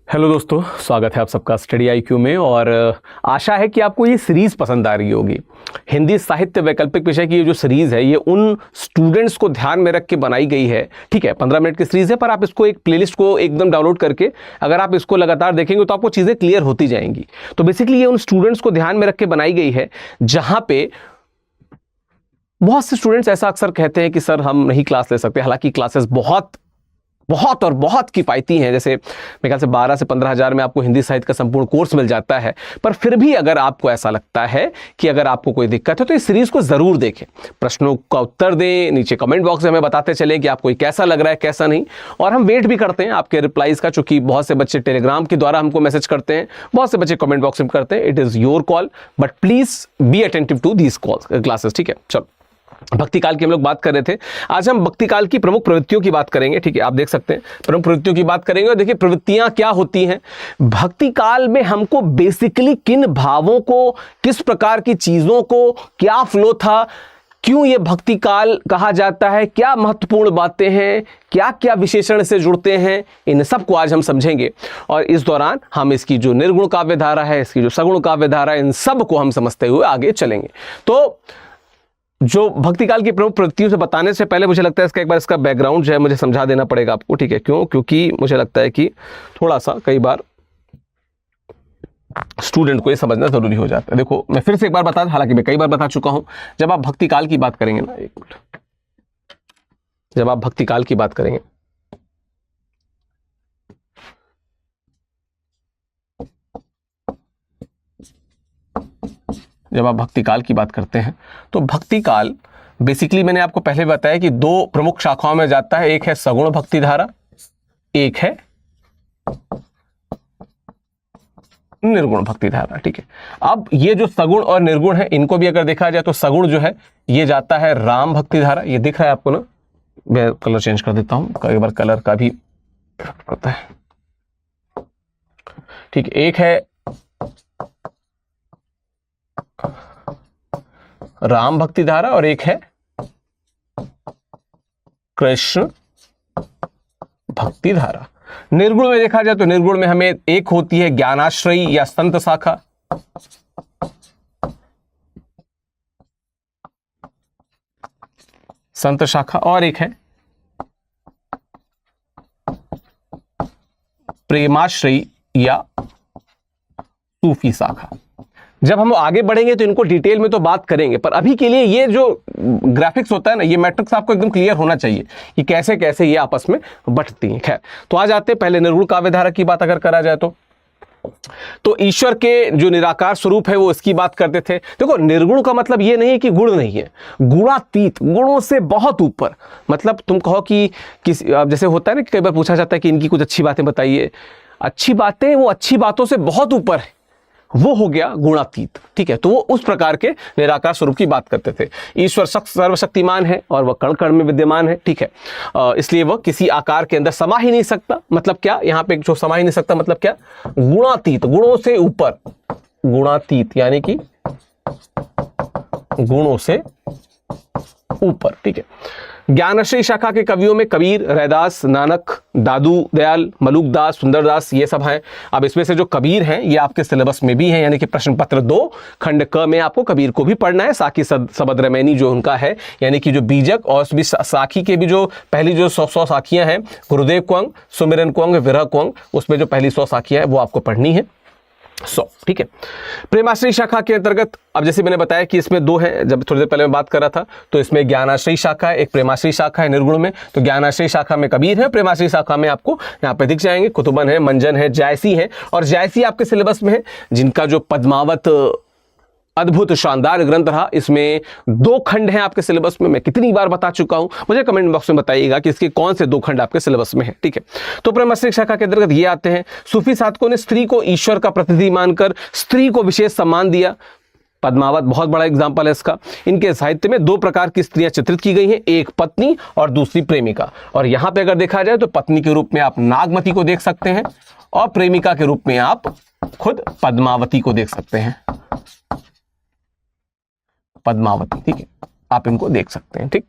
Hello दोस्तों, स्वागत है आप सबका स्टडी आईक्यू में। और आशा है कि आपको ये सीरीज़ पसंद आ रही होगी। हिंदी साहित्य वैकल्पिक विषय की ये जो सीरीज़ है ये उन स्टूडेंट्स को ध्यान में रख के बनाई गई है। ठीक है, 15 मिनट की सीरीज़ है, पर आप इसको एक प्लेलिस्ट को एकदम डाउनलोड करके अगर आप इसको लगातार देखेंगे तो आपको चीज़ें क्लियर होती जाएंगी। तो बेसिकली ये उन स्टूडेंट्स को ध्यान में रख के बनाई गई है जहाँ पे बहुत से स्टूडेंट्स ऐसा अक्सर कहते हैं कि सर हम नहीं क्लास ले सकते। हालांकि क्लासेस बहुत और बहुत किफ़ायती हैं। जैसे मेरे ख्याल से 12 से 15 हज़ार में आपको हिंदी साहित्य का संपूर्ण कोर्स मिल जाता है। पर फिर भी अगर आपको ऐसा लगता है कि अगर आपको कोई दिक्कत है तो इस सीरीज़ को ज़रूर देखें, प्रश्नों का उत्तर दें, नीचे कमेंट बॉक्स में हमें बताते चलें कि आपको कैसा लग रहा है कैसा नहीं। और हम वेट भी करते हैं आपके रिप्लाईज़ का, चूँकि बहुत से बच्चे टेलीग्राम के द्वारा हमको मैसेज करते हैं, बहुत से बच्चे कमेंट बॉक्स में करते हैं। It is your call, but please be attentive to these classes. ठीक है, चलो भक्ति काल की हम लोग बात कर रहे थे। आज हम भक्ति काल की प्रमुख प्रवृत्तियों की बात करेंगे। ठीक है, आप देख सकते हैं प्रमुख प्रवृत्तियों की बात करेंगे। और देखिए प्रवृत्तियां क्या होती हैं भक्ति काल में, हमको बेसिकली किन भावों को, किस प्रकार की चीजों को, क्या फ्लो था, क्यों ये भक्ति काल कहा जाता है, क्या महत्वपूर्ण बातें हैं, क्या क्या विशेषण से जुड़ते हैं, इन सब को आज हम समझेंगे। और इस दौरान हम इसकी जो निर्गुण काव्य धारा है, इसकी जो सगुण काव्य धारा है, इन सब को हम समझते हुए आगे चलेंगे। तो जो भक्ति काल की प्रमुख प्रवृत्तियों से बताने से पहले मुझे लगता है इसका एक बार इसका बैकग्राउंड जो है मुझे समझा देना पड़ेगा आपको। ठीक है, क्यों? क्योंकि मुझे लगता है कि थोड़ा सा कई बार स्टूडेंट को ये समझना जरूरी हो जाता है। देखो मैं फिर से एक बार बता, हालांकि मैं कई बार बता चुका हूं, जब आप भक्ति काल की बात करेंगे ना, एक मिनट, जब आप भक्ति काल की बात करेंगे जब आप भक्ति काल की बात करते हैं तो भक्ति काल बेसिकली मैंने आपको पहले बताया कि दो प्रमुख शाखाओं में जाता है। एक है सगुण भक्ति धारा, एक है निर्गुण भक्ति धारा। ठीक है, अब ये जो सगुण और निर्गुण है इनको भी अगर देखा जाए तो सगुण जो है ये जाता है राम भक्ति धारा। ये दिख रहा है आपको ना, मैं कलर चेंज कर देता हूं, कई बार कलर का भी पड़ता है। ठीक है, एक है राम भक्ति धारा और एक है कृष्ण भक्ति धारा। निर्गुण में देखा जाए तो निर्गुण में हमें एक होती है ज्ञानाश्रयी या संत शाखा, संत शाखा, और एक है प्रेमाश्रयी या सूफी शाखा। जब हम आगे बढ़ेंगे तो इनको डिटेल में तो बात करेंगे, पर अभी के लिए ये जो ग्राफिक्स होता है ना, ये मैट्रिक्स आपको एकदम क्लियर होना चाहिए कि कैसे कैसे ये आपस में बंटती हैं। खैर, तो आ जाते हैं पहले निर्गुण काव्य धारा की बात अगर करा जाए तो ईश्वर के जो निराकार स्वरूप है वो इसकी बात करते थे। देखो निर्गुण का मतलब ये नहीं है कि गुण नहीं है, गुणातीत, गुणों से बहुत ऊपर। मतलब तुम कहो कि जैसे होता है ना कि कई बार पूछा जाता है कि इनकी कुछ अच्छी बातें बताइए, अच्छी बातें वो अच्छी बातों से बहुत ऊपर है, वो हो गया गुणातीत। ठीक है, तो वो उस प्रकार के निराकार स्वरूप की बात करते थे। ईश्वर सर्वशक्तिमान है और वह कण कण में विद्यमान है। ठीक है, इसलिए वह किसी आकार के अंदर समा ही नहीं सकता। मतलब क्या, यहाँ पे जो समा ही नहीं सकता मतलब क्या, गुणातीत, गुणों से ऊपर, गुणातीत यानी कि गुणों से ऊपर। ठीक है, ज्ञानाश्रयी शाखा के कवियों में कबीर, रैदास, नानक, दादू दयाल, मलुकदास, सुंदरदास ये सब हैं। अब इसमें से जो कबीर हैं ये आपके सिलेबस में भी हैं, यानी कि प्रश्न पत्र 2 खंड क में आपको कबीर को भी पढ़ना है। साखी सबद रमैनी जो उनका है, यानी कि जो बीजक, और भी साखी के भी जो पहली जो 100 साखियां हैं, गुरुदेव को अंग, सुमिरन को अंग, विरह को अंग, उसमें जो पहली 100 साखियां हैं वो आपको पढ़नी है। ठीक है, प्रेमाश्रयी शाखा के अंतर्गत अब जैसे मैंने बताया कि इसमें 2 हैं, जब थोड़ी देर पहले मैं बात कर रहा था, तो इसमें ज्ञानाश्रयी शाखा है, एक प्रेमाश्रयी शाखा है निर्गुण में। तो ज्ञानाश्रयी शाखा में कबीर है, प्रेमाश्रयी शाखा में आपको यहाँ पे दिख जाएंगे कुतुबन है, मंजन है, जायसी है। और जायसी आपके सिलेबस में है, जिनका जो पद्मावत अद्भुत शानदार ग्रंथ रहा। इसमें 2 खंड हैं आपके सिलेबस में, मैं कितनी बार बता चुका हूं, मुझे कमेंट बॉक्स में बताइएगा कि इसके कौन से 2 खंड आपके सिलेबस में है। ठीक है, तो प्रेमाश्रयी शाखा के अंतर्गत ये आते हैं। सूफी साधकों ने स्त्री को ईश्वर का प्रतिनिधि मानकर स्त्री को विशेष सम्मान दिया। पद्मावत बहुत बड़ा एग्जाम्पल है इसका। इनके साहित्य में 2 प्रकार की स्त्रियां चित्रित की गई हैं, एक पत्नी और दूसरी प्रेमिका। और यहां पे अगर देखा जाए तो पत्नी के रूप में आप नागमती को देख सकते हैं और प्रेमिका के रूप में आप खुद पद्मावती को देख सकते हैं, पद्मावती। ठीक है, आप इनको देख सकते हैं। ठीक,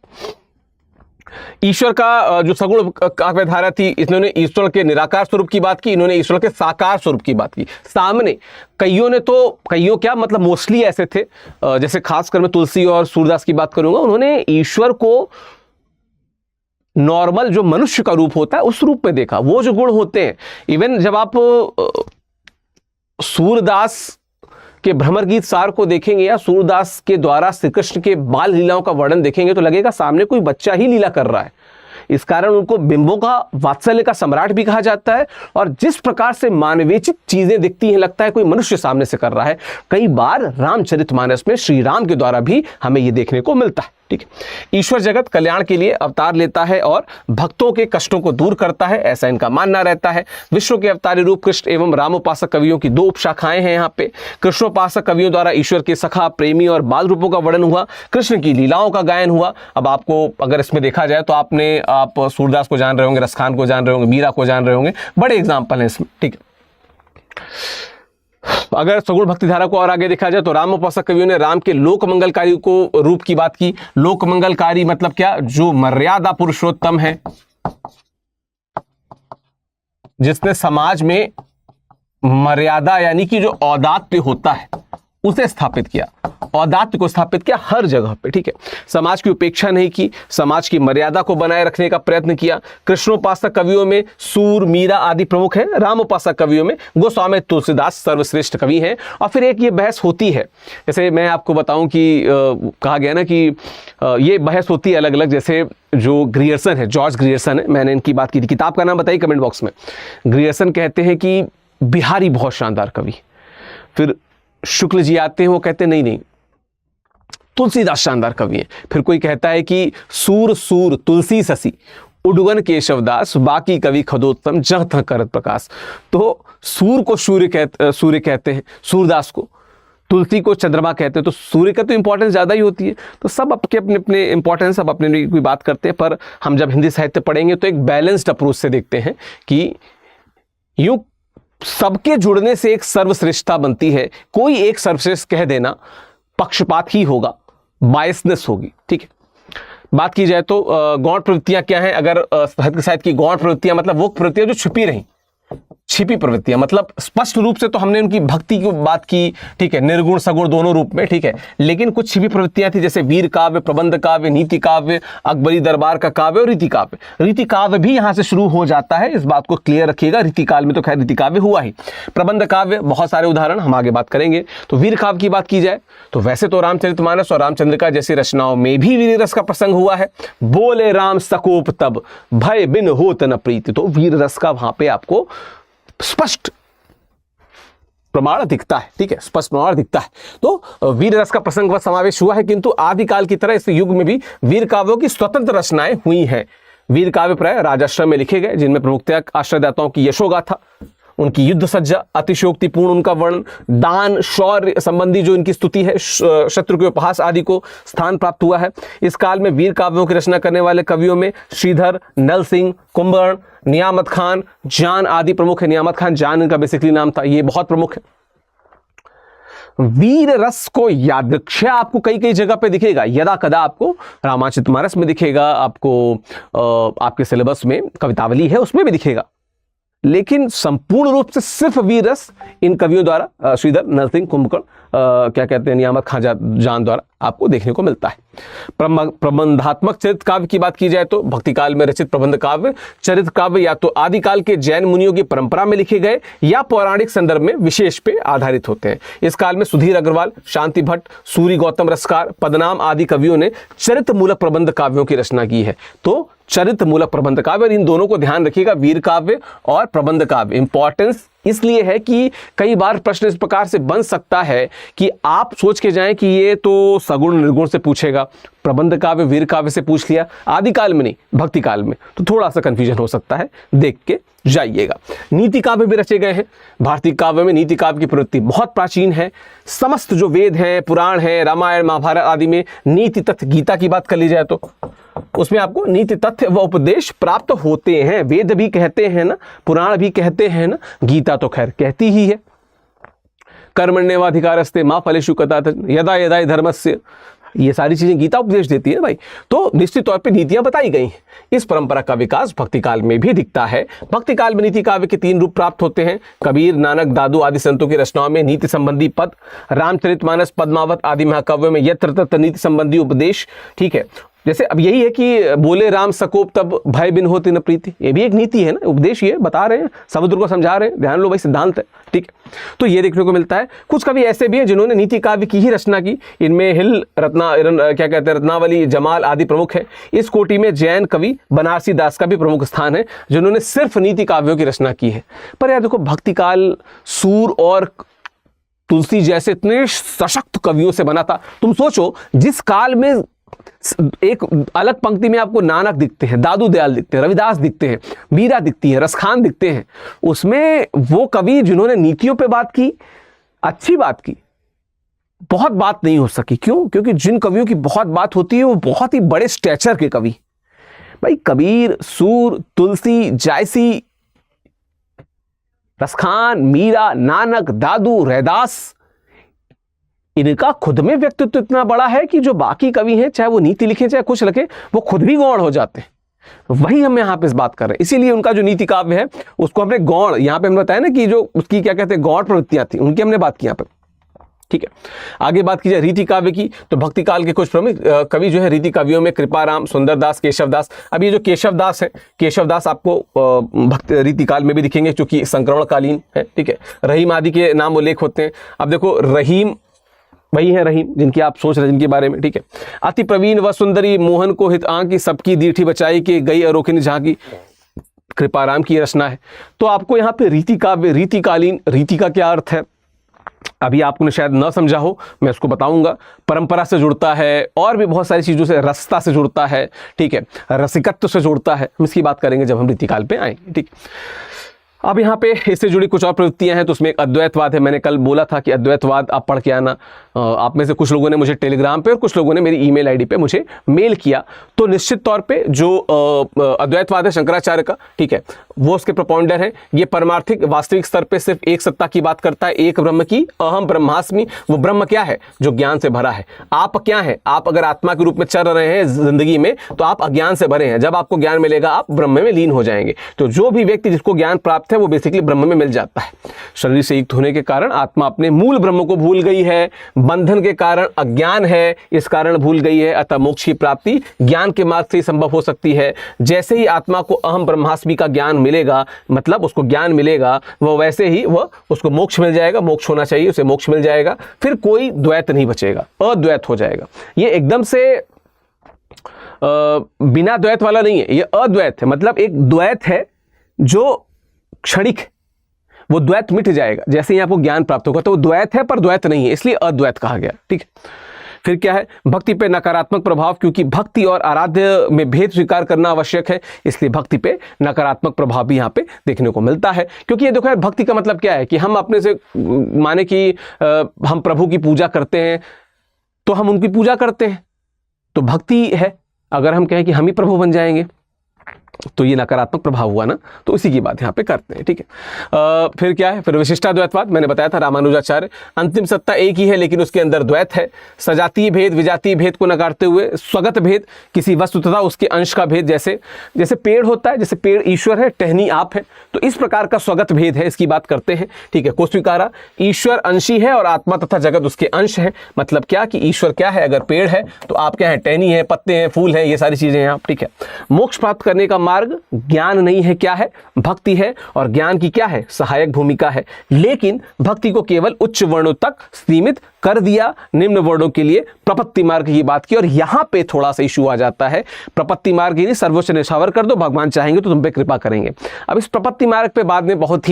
ईश्वर का जो सगुण काव्यधारा थी, इन्होंने ईश्वर के निराकार स्वरूप की बात की, इन्होंने ईश्वर के साकार स्वरूप की बात की। सामने कईयों ने तो, कईयों क्या मतलब मोस्टली ऐसे थे, जैसे खासकर मैं तुलसी और सूरदास की बात करूंगा, उन्होंने ईश्वर को नॉर्मल जो मनुष्य का रूप होता है उस रूप में देखा। वो जो गुण होते हैं, इवन जब आप सूरदास के भ्रमर गीत सार को देखेंगे या सूरदास के द्वारा श्री कृष्ण के बाल लीलाओं का वर्णन देखेंगे तो लगेगा सामने कोई बच्चा ही लीला कर रहा है। इस कारण उनको बिंबों का वात्सल्य का सम्राट भी कहा जाता है, और जिस प्रकार से मानवेचित चीजें दिखती हैं लगता है कोई मनुष्य सामने से कर रहा है। कई बार रामचरितमानस में श्री राम के द्वारा भी हमें यह देखने को मिलता है। ठीक है, ईश्वर जगत कल्याण के लिए अवतार लेता है और भक्तों के कष्टों को दूर करता है, ऐसा इनका मानना रहता है। विश्व के अवतारी रूप कृष्ण एवं रामोपासक कवियों की दो उपशाखाएं हैं यहाँ पे। कृष्णोपासक कवियों द्वारा ईश्वर के सखा, प्रेमी और बाल रूपों का वर्णन हुआ, कृष्ण की लीलाओं का गायन हुआ। अब आपको अगर इसमें देखा जाए तो आप सूरदास को जान रहे होंगे, रसखान को जान रहे होंगे, मीरा को जान रहे होंगे, बड़े एग्जाम्पल हैं इसमें। ठीक है, अगर सगुण भक्ति धारा को और आगे देखा जाए तो रामोपासक कवियों ने राम के लोक मंगलकारी को रूप की बात की। लोक मंगलकारी मतलब क्या? जो मर्यादा पुरुषोत्तम है, जिसने समाज में मर्यादा यानी कि जो औदात्य होता है उसे स्थापित किया, औदात्य को स्थापित किया हर जगह पे। ठीक है, समाज की उपेक्षा नहीं की, समाज की मर्यादा को बनाए रखने का प्रयत्न किया। कृष्णोपासक कवियों में सूर, मीरा आदि प्रमुख हैं। रामोपासक कवियों में गोस्वामी तुलसीदास सर्वश्रेष्ठ कवि हैं। और फिर एक ये बहस होती है, जैसे मैं आपको बताऊं कि कहा गया ना कि ये बहस होती है अलग अलग, जैसे जो ग्रियर्सन है, जॉर्ज ग्रियर्सन है, मैंने इनकी बात की थी, किताब का नाम बताइए कमेंट बॉक्स में। ग्रियर्सन कहते हैं कि बिहारी बहुत शानदार कवि। फिर शुक्ल जी आते हैं, वो कहते हैं नहीं, तुलसीदास शानदार कवि हैं। फिर कोई कहता है कि सूर सूर तुलसी ससी उडुगन केशवदास, बाकी कवि खदोत्तम जह तह करत प्रकाश। तो सूर को सूर्य कहते हैं, सूरदास को, तुलसी को चंद्रमा कहते हैं, तो सूर्य का तो इंपॉर्टेंस ज़्यादा ही होती है। तो सब आपके अपने अपने इंपॉर्टेंस, सब अपने कोई बात करते हैं, पर हम जब हिंदी साहित्य पढ़ेंगे तो एक बैलेंस्ड अप्रोच से देखते हैं कि यूँ सबके जुड़ने से एक सर्वश्रेष्ठता बनती है। कोई एक सर्वश्रेष्ठ कह देना पक्षपात ही होगा, बायसनेस होगी। ठीक है, बात की जाए तो गौण प्रवृत्तियां क्या हैं? अगर साहित्य की गौण प्रवृत्तियां मतलब वो प्रवृत्तियां जो छिपी रहीं, छिपी प्रवृत्तियां, मतलब स्पष्ट रूप से तो हमने उनकी भक्ति की बात की, ठीक है, निर्गुण सगुण दोनों रूप में, ठीक है, लेकिन कुछ छिपी प्रवृत्तियां थी, जैसे वीर काव्य, प्रबंध काव्य, नीति काव्य, अकबरी दरबार का काव्य और रीति काव्य। रीति काव्य भी यहां से शुरू हो जाता है, इस बात को क्लियर रखिएगा। रीति काल में तो खैर रीति काव्य हुआ ही। प्रबंध काव्य बहुत सारे उदाहरण हम आगे बात करेंगे। तो वीर काव्य की बात की जाए तो वैसे तो रामचरितमानस और रामचंद्रिका जैसी रचनाओं में भी वीर रस का प्रसंग हुआ है। बोले राम सकोप तब, भय बिन होत न प्रीति। तो वीर रस का वहां पे आपको स्पष्ट प्रमाण दिखता है। ठीक है, स्पष्ट प्रमाण दिखता है। तो वीर रस का प्रसंग व समावेश हुआ है, किंतु आदिकाल की तरह इस युग में भी वीर काव्यों की स्वतंत्र रचनाएं हुई हैं। वीर काव्य प्राय राजाश्रम में लिखे गए, जिनमें प्रमुखतया आश्रयदाताओं की यशोगाथा, उनकी युद्ध सज्जा, अतिशयोक्तिपूर्ण उनका वर्णन, दान, शौर्य संबंधी जो इनकी स्तुति है, शत्रु के उपहास आदि को स्थान प्राप्त हुआ है। इस काल में वीर काव्यों की रचना करने वाले कवियों में श्रीधर, नल सिंह, कुंभकर्ण, नियामत खान, जान आदि प्रमुख है। नियामत खान जान इनका बेसिकली नाम था, ये बहुत प्रमुख है। वीर रस को यादृच्छा आपको कई कई जगह पे दिखेगा, यदा कदा आपको रामाचरितमानस में दिखेगा, आपको आपके सिलेबस में कवितावली है उसमें भी दिखेगा, लेकिन संपूर्ण रूप से सिर्फ वीर रस इन कवियों द्वारा, श्रीधर, नरसिंह, कुंभकर्ण, क्या कहते हैं, नियामत खान जान द्वारा आपको देखने को मिलता है। प्रबंधात्मक चरित्र काव्य की बात की जाए तो भक्ति काल में रचित प्रबंध काव्य, चरित्र काव्य या तो आदिकाल के जैन मुनियों की परंपरा में लिखे गए या पौराणिक संदर्भ में विशेष पे आधारित होते हैं। इस काल में सुधीर अग्रवाल, शांति भट्ट, सूरी गौतम रसकार, पदनाम आदि कवियों ने चरित्र मूलक प्रबंध काव्यों की रचना की है। तो चरित्र मूलक प्रबंध काव्य, और इन दोनों को ध्यान रखिएगा, वीर काव्य और प्रबंध काव्य। इंपॉर्टेंस इसलिए है कि कई बार प्रश्न इस प्रकार से बन सकता है कि आप सोच के जाएं कि ये तो सगुण निर्गुण से पूछेगा, प्रबंध काव्य वीर काव्य से पूछ लिया, आदिकाल में नहीं भक्ति काल में, तो थोड़ा सा कंफ्यूजन हो सकता है, देख के जाइएगा। नीति काव्य भी रचे गए हैं। भारतीय काव्य में नीति काव्य की प्रवृत्ति बहुत प्राचीन है। समस्त जो वेद हैं, पुराण हैं, रामायण महाभारत आदि में नीति तथ्य, गीता की बात कर ली जाए तो उसमें आपको नीति तथ्य व उपदेश प्राप्त होते हैं। वेद भी कहते हैं ना, पुराण भी कहते हैं ना, गीता तो खैर कहती ही है। कर्मण्येवाधिकारस्ते मा फलेषु कदाचन यदा यदा हि धर्मस्य ये सारी चीजें गीता उपदेश देती है भाई। तो निश्चित तौर पे नीतियां बताई गई हैं। इस परंपरा का विकास भक्ति काल में भी दिखता है। भक्ति काल में नीति काव्य के 3 रूप प्राप्त होते हैं। कबीर, नानक, दादू आदि संतों की रचनाओं में नीति संबंधी पद, रामचरितमानस, पद्मावत आदि महाकाव्यों में यत्र तत्र नीति संबंधी उपदेश। ठीक है, जैसे अब यही है कि बोले राम सकोप तब भय बिन होती न प्रीति, ये भी एक नीति है ना, उपदेश ये बता रहे हैं, समुद्र को समझा रहे हैं, ध्यान लो भाई, सिद्धांत है। ठीक है, तो ये देखने को मिलता है। कुछ कवि ऐसे भी हैं जिन्होंने नीति काव्य की ही रचना की। इनमें हिल, रत्नावली, जमाल आदि प्रमुख है। इस कोटि में जैन कवि बनारसी दास का भी प्रमुख स्थान है, जिन्होंने सिर्फ नीति काव्यों की रचना की है। पर यार देखो, भक्ति काल सूर और तुलसी जैसे इतने सशक्त कवियों से बना था। तुम सोचो, जिस काल में एक अलग पंक्ति में आपको नानक दिखते हैं, दादू दयाल दिखते हैं, रविदास दिखते हैं, मीरा दिखती है, रसखान दिखते हैं, उसमें वो कवि जिन्होंने नीतियों पे बात की, अच्छी बात की, बहुत बात नहीं हो सकी। क्यों? क्योंकि जिन कवियों की बहुत बात होती है वो बहुत ही बड़े स्टैचर के कवि। भाई कबीर, सूर, तुलसी, जायसी, रसखान, मीरा, नानक, दादू, रैदास, इनका खुद में व्यक्तित्व इतना बड़ा है कि जो बाकी कवि हैं, चाहे वो नीति लिखे चाहे कुछ लिखे, वो खुद भी गौण हो जाते हैं। वही हम यहाँ पे इस बात कर रहे हैं। इसीलिए उनका जो नीति काव्य है उसको हमने गौण, यहाँ पे हमने बताया ना कि जो उसकी क्या कहते हैं गौण प्रवृत्तियां थी, उनकी हमने बात की यहाँ पे। ठीक है, आगे बात की जाए रीति काव्य की, तो भक्ति काल के कुछ प्रमुख कवि जो है रीति काव्यों में कृपाराम, सुंदरदास, केशवदास। अब ये जो केशवदास है, केशवदास आपको भक्ति रीति काल में भी दिखेंगे, क्योंकि संक्रमणकालीन है। ठीक है, रहीम आदि के नाम उल्लेख होते हैं। अब देखो, रहीम वही है रहीम जिनकी आप सोच रहे हैं जिनके बारे में। ठीक है, अति प्रवीण व सुंदरी, मोहन को हित आंकी, सबकी दीठी बचाई के गई अरोकिन झांकी, कृपाराम की रचना है। तो आपको यहाँ पे रीति काव्य, रीतिकालीन, रीति का क्या अर्थ है अभी आपने शायद न समझा हो, मैं उसको बताऊंगा। परंपरा से जुड़ता है और भी बहुत सारी चीजों से, रसता से जुड़ता है। ठीक है, रसिकत्व से जुड़ता है। हम इसकी बात करेंगे जब हम रीतिकाल पे आएंगे। ठीक, अब यहाँ पे इससे जुड़ी कुछ और प्रवृत्तियां हैं। तो उसमें एक अद्वैतवाद है। मैंने कल बोला था कि अद्वैतवाद आप पढ़ के आना। आप में से कुछ लोगों ने मुझे टेलीग्राम पे और कुछ लोगों ने मेरी ईमेल आईडी पे मुझे मेल किया। तो निश्चित तौर पे जो अद्वैतवाद है शंकराचार्य का, ठीक है, वो उसके प्रोपाउंडर हैं। ये परमार्थिक वास्तविक स्तर पे सिर्फ एक सत्ता की बात करता है, एक ब्रह्म की, अहम ब्रह्मास्मि। वो ब्रह्म क्या है? जो ज्ञान से भरा है। आप क्या है? आप अगर आत्मा के रूप में चल रहे हैं जिंदगी में, तो आप अज्ञान से भरे हैं। जब आपको ज्ञान मिलेगा आप ब्रह्म में लीन हो जाएंगे। तो जो भी व्यक्ति जिसको ज्ञान प्राप्त है वो बेसिकली ब्रह्म में मिल जाता है। शरीर से युक्त होने के कारण आत्मा अपने मूल ब्रह्म को भूल गई है। बंधन के कारण अज्ञान है, इस कारण भूल गई है। अतः मोक्ष की प्राप्ति ज्ञान के मार्ग से ही संभव हो सकती है। जैसे ही आत्मा को अहम ब्रह्मास्मि का ज्ञान मिलेगा, मतलब उसको ज्ञान मिलेगा, वह वैसे ही वह उसको मोक्ष मिल जाएगा। मोक्ष होना चाहिए, उसे मोक्ष मिल जाएगा। फिर कोई द्वैत नहीं बचेगा, अद्वैत हो जाएगा। ये एकदम से बिना द्वैत वाला नहीं है, ये अद्वैत है। मतलब एक द्वैत है जो क्षणिक, वो द्वैत मिट जाएगा जैसे ही आपको ज्ञान प्राप्त होगा। तो वो द्वैत है पर द्वैत नहीं है, इसलिए अद्वैत कहा गया। ठीक है, फिर क्या है? भक्ति पे नकारात्मक प्रभाव, क्योंकि भक्ति और आराध्य में भेद स्वीकार करना आवश्यक है, इसलिए भक्ति पे नकारात्मक प्रभाव भी यहाँ पे देखने को मिलता है। क्योंकि ये देखो यार, भक्ति का मतलब क्या है कि हम अपने से माने कि हम प्रभु की पूजा करते हैं तो हम उनकी पूजा करते हैं, तो भक्ति है। अगर हम कहें कि हम ही प्रभु बन जाएंगे तो ये नकारात्मक प्रभाव हुआ ना। तो इसी की बात यहाँ पे करते हैं। ठीक है, फिर क्या है? फिर विशिष्टाद्वैतवाद, मैंने बताया था रामानुजाचार्य, अंतिम सत्ता एक ही है लेकिन उसके अंदर द्वैत है। सजातीय भेद, विजातीय भेद को नकारते हुए स्वगत भेद, किसी वस्तु तथा उसके अंश का भेद, जैसे जैसे पेड़ होता है, जैसे पेड़ ईश्वर है, टहनी आप है, तो इस प्रकार का स्वगत भेद है, इसकी बात करते हैं। ठीक है, को स्वीकारा, ईश्वर अंशी है और आत्मा तथा जगत उसके अंश है। मतलब क्या कि ईश्वर क्या है? अगर पेड़ है तो आप क्या है? टहनी है, पत्ते हैं, फूल है, ये सारी चीजें हैं आप। ठीक है, मोक्ष प्राप्त करने का मार्ग ज्ञान नहीं है, क्या है? भक्ति है। और ज्ञान की क्या है? सहायक भूमिका है। लेकिन भक्ति को केवल उच्च वर्णों तक सीमित कर दिया, निम्न वर्णों के लिए प्रपत्ति मार्ग की बात की। और यहां पे थोड़ा सा इशू आ जाता है। प्रपत्ति मार्ग ही सर्वोच्च निछावर कर दो, भगवान चाहेंगे तो तुम पे कृपा करेंगे। अब इस प्रपत्ति मार्ग पे बाद में बहुत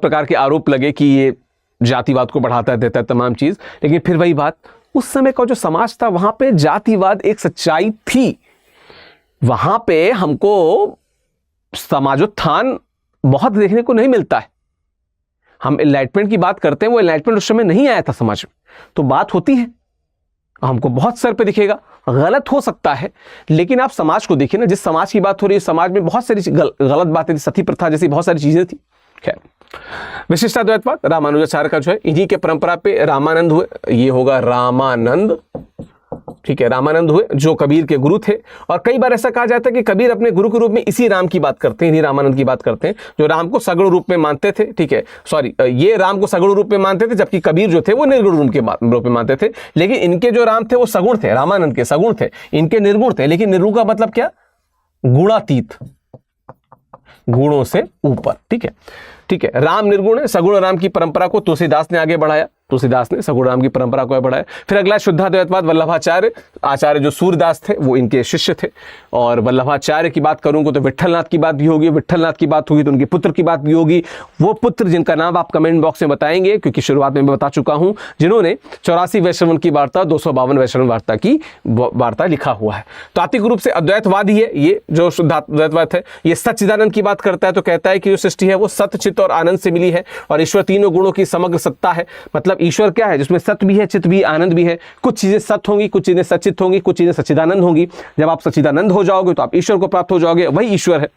प्रकार के आरोप लगे कि ये जातिवाद को बढ़ाता देता है, तमाम चीज। लेकिन फिर वही बात, उस समय का जो समाज था वहां पे जातिवाद एक सच्चाई थी। वहां पे हमको समाजोत्थान बहुत देखने को नहीं मिलता है। हम एनलाइटमेंट की बात करते हैं, वो एनलाइटमेंट उस समय नहीं आया था समाज में। तो बात होती है, हमको बहुत सर पे दिखेगा, गलत हो सकता है। लेकिन आप समाज को देखिए ना, जिस समाज की बात हो रही है, समाज में बहुत सारी गलत बातें थी, सती प्रथा जैसी बहुत सारी चीजें थी। खैर, विशिष्टाद्वैतवाद रामानुजाचार्य का जो है, इन्हीं के परंपरा पे रामानंद हुए, ये होगा रामानंद, ठीक है, रामानंद हुए जो कबीर के गुरु थे। और कई बार ऐसा कहा जाता है कि कबीर अपने गुरु के रूप में इसी राम की बात करते हैं, इन्हीं रामानंद की बात करते हैं जो राम को सगुण रूप में मानते थे, ठीक है, सॉरी, ये राम को सगुण रूप में मानते थे, जबकि कबीर जो थे वो निर्गुण रूप में मानते थे। लेकिन इनके जो राम थे वो सगुण थे, रामानंद के सगुण थे, इनके निर्गुण थे। लेकिन निर्गुण का मतलब क्या? गुणातीत, गुणों से ऊपर, ठीक है, ठीक है। राम निर्गुण है, सगुण राम की परंपरा को तुलसीदास ने आगे बढ़ाया, तुलसीदास ने सगुण राम की परंपरा को बढ़ाया। फिर अगला शुद्धाद्वैतवाद वल्लभाचार्य, आचार्य जो सूरदास थे वो इनके शिष्य थे। और वल्लभाचार्य की बात करूंगा तो विट्ठलनाथ की बात भी होगी, विट्ठलनाथ की बात होगी तो उनके पुत्र की बात भी होगी। वो पुत्र जिनका नाम आप कमेंट बॉक्स में बताएंगे, क्योंकि शुरुआत में मैं बता चुका हूं, जिन्होंने 84 वैष्णवन की वार्ता, 252 वैष्णव वार्ता की वार्ता लिखा हुआ है। तात्विक रूप से अद्वैतवादी है ये जो शुद्धाद्वैतवाद है। ये सच्चिदानंद की बात करता है, तो कहता है कि जो सृष्टि है वो सत्य, चित्त और आनंद से मिली है और ईश्वर तीनों गुणों की समग्र सत्ता है। मतलब ईश्वर क्या है? जिसमें सत्य भी है, चित्त भी, आनंद भी है। कुछ चीजें सत्य होंगी, कुछ चीजें सच्चित होंगी, कुछ चीजें सच्चिदानंद होंगी। जब आप सच्चिदानंद हो जाओगे तो आप ईश्वर को प्राप्त हो जाओगे, वही ईश्वर है।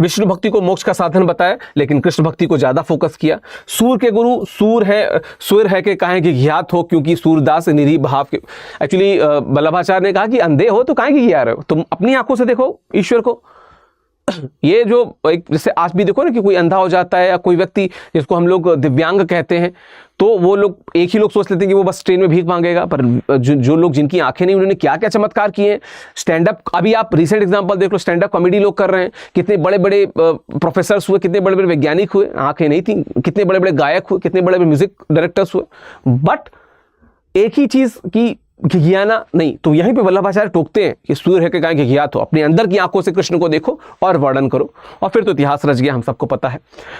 विष्णु भक्ति को मोक्ष का साधन बताया, लेकिन कृष्ण भक्ति को ज्यादा फोकस किया। सूर के गुरु सूर है कि काहे कि ज्ञात हो, क्योंकि सूरदास निरीह भाव के। एक्चुअली वल्लभाचार्य ने कहा कि अंधे हो तो काहे कि ज्ञात हो, तुम अपनी आंखों से देखो ईश्वर को। ये जो एक जैसे आज भी देखो ना कि कोई अंधा हो जाता है या कोई व्यक्ति जिसको हम लोग दिव्यांग कहते हैं, तो वो लोग एक ही लोग सोच लेते हैं कि वो बस ट्रेन में भीख मांगेगा। पर जो लोग जिनकी आंखें नहीं, उन्होंने क्या क्या चमत्कार किए हैं। स्टैंड अप, अभी आप रिसेंट एग्जांपल देख लो, स्टैंड अप कॉमेडी लोग कर रहे हैं। कितने बड़े बड़े प्रोफेसर्स हुए, कितने बड़े बड़े वैज्ञानिक हुए, आंखें नहीं थी। कितने बड़े बड़े गायक हुए, कितने बड़े बड़े म्यूजिक डायरेक्टर्स हुए, बट एक ही चीज की ज्ञाना नहीं। तो यहीं पे वल्लभाचार्य टोकते हैं कि सूर्य है कि गाय ज्ञात हो, अपने अंदर की आंखों से कृष्ण को देखो और वर्णन करो। और फिर तो इतिहास रच गया, हम सबको पता है।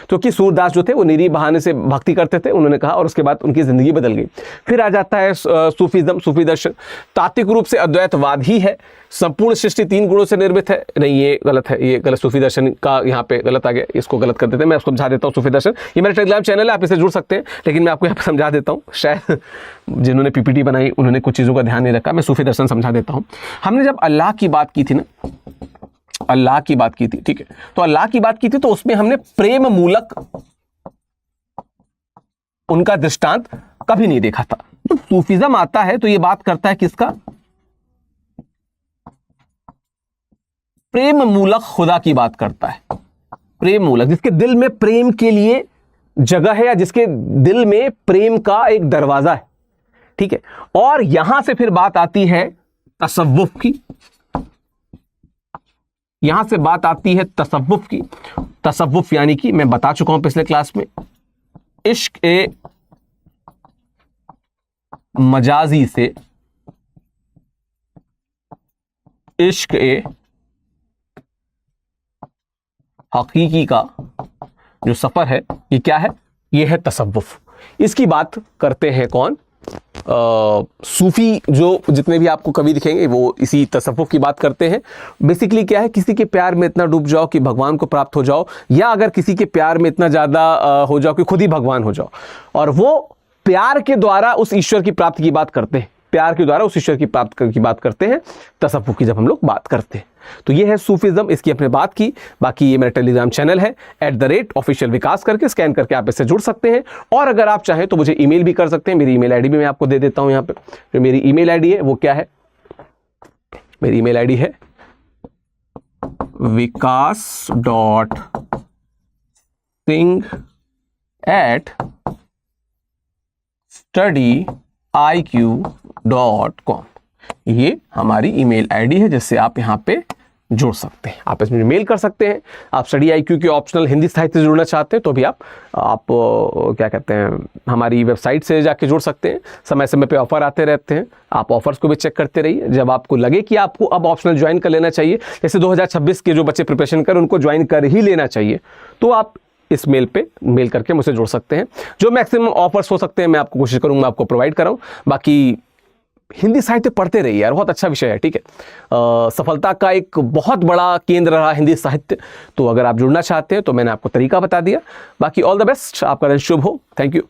तो कि सूरदास जो थे वो निरीह बहाने से भक्ति करते थे, उन्होंने कहा, और उसके बाद उनकी जिंदगी बदल गई। फिर आ जाता है सूफीज्म, सूफी दर्शन। तात्विक रूप से अद्वैतवाद ही है। संपूर्ण सृष्टि 3 गुणों से निर्मित है, नहीं ये गलत है, ये गलत, सूफी दर्शन का यहाँ पे गलत आ गया, इसको गलत कर देते हैं। मैं उसको समझा देता हूँ। सूफी दर्शन ये मेरा टेलीग्राम चैनल है, आप इसे जुड़ सकते हैं, लेकिन मैं आपको यहाँ पे समझा देता हूँ। शायद जिन्होंने पीपीटी बनाई उन्होंने कुछ चीज़ों का ध्यान नहीं रखा। मैं सूफी दर्शन समझा देता हूँ। हमने जब अल्लाह की बात की थी ना, अल्लाह की बात की थी, ठीक है, तो अल्लाह की बात की थी, तो उसमें हमने प्रेम मूलक उनका दृष्टांत कभी नहीं देखा था। तो सूफीज्म आता है तो ये बात करता है किसका? प्रेम मूलक खुदा की बात करता है। प्रेम मूलक, जिसके दिल में प्रेम के लिए जगह है, या जिसके दिल में प्रेम का एक दरवाजा है, ठीक है। और यहां से फिर बात आती है तसव्वुफ की, यहां से बात आती है तसव्वुफ की। तसव्वुफ यानी कि मैं बता चुका हूं पिछले क्लास में, इश्क ए मजाजी से इश्क ए हकीकी का जो सफर है, ये क्या है? ये है तसव्वुफ। इसकी बात करते हैं कौन? सूफी जो जितने भी आपको कवि दिखेंगे वो इसी तसव्वुफ की बात करते हैं। बेसिकली क्या है? किसी के प्यार में इतना डूब जाओ कि भगवान को प्राप्त हो जाओ, या अगर किसी के प्यार में इतना ज्यादा हो जाओ कि खुद ही भगवान हो जाओ, और वो प्यार के द्वारा उस ईश्वर की प्राप्ति की बात करते हैं। प्यार के द्वारा उस ईश्वर की प्राप्ति की बात करते हैं तसव्वुफ की जब हम लोग बात करते हैं। तो ये है सूफीज्म, इसकी अपने बात की। बाकी ये मेरा टेलीग्राम चैनल है @official विकास करके स्कैन करके आप इससे जुड़ सकते हैं। और अगर आप चाहें तो मुझे ईमेल भी कर सकते हैं। मेरी ईमेल आईडी भी मैं आपको दे देता हूं यहाँ पे। जो मेरी ईमेल आईडी है वो क्या है? मेरी ईमेल आईडी है vikas.singh@studyiq.com। ये हमारी ईमेल आईडी है जिससे आप यहाँ पे जुड़ सकते हैं। आप इसमें मेल कर सकते हैं। आप स्टडी IQ के ऑप्शनल हिंदी साहित्य से जुड़ना चाहते हैं तो भी आप क्या कहते हैं, हमारी वेबसाइट से जाके जुड़ सकते हैं। समय समय पे ऑफर आते रहते हैं, आप ऑफर्स को भी चेक करते रहिए। जब आपको लगे कि आपको अब ऑप्शनल ज्वाइन कर लेना चाहिए, जैसे 2026 के जो बच्चे प्रिपरेशन कर उनको ज्वाइन कर ही लेना चाहिए, तो आप इस मेल पे मेल करके मुझसे जुड़ सकते हैं। जो मैक्सिमम ऑफर्स हो सकते हैं मैं आपको कोशिश करूँगा आपको प्रोवाइड कराऊँ। बाकी हिंदी साहित्य पढ़ते रहिए यार, बहुत अच्छा विषय है, ठीक है। सफलता का एक बहुत बड़ा केंद्र रहा हिंदी साहित्य। तो अगर आप जुड़ना चाहते हैं तो मैंने आपको तरीका बता दिया। बाकी ऑल द बेस्ट, आपका दिन शुभ हो। Thank you.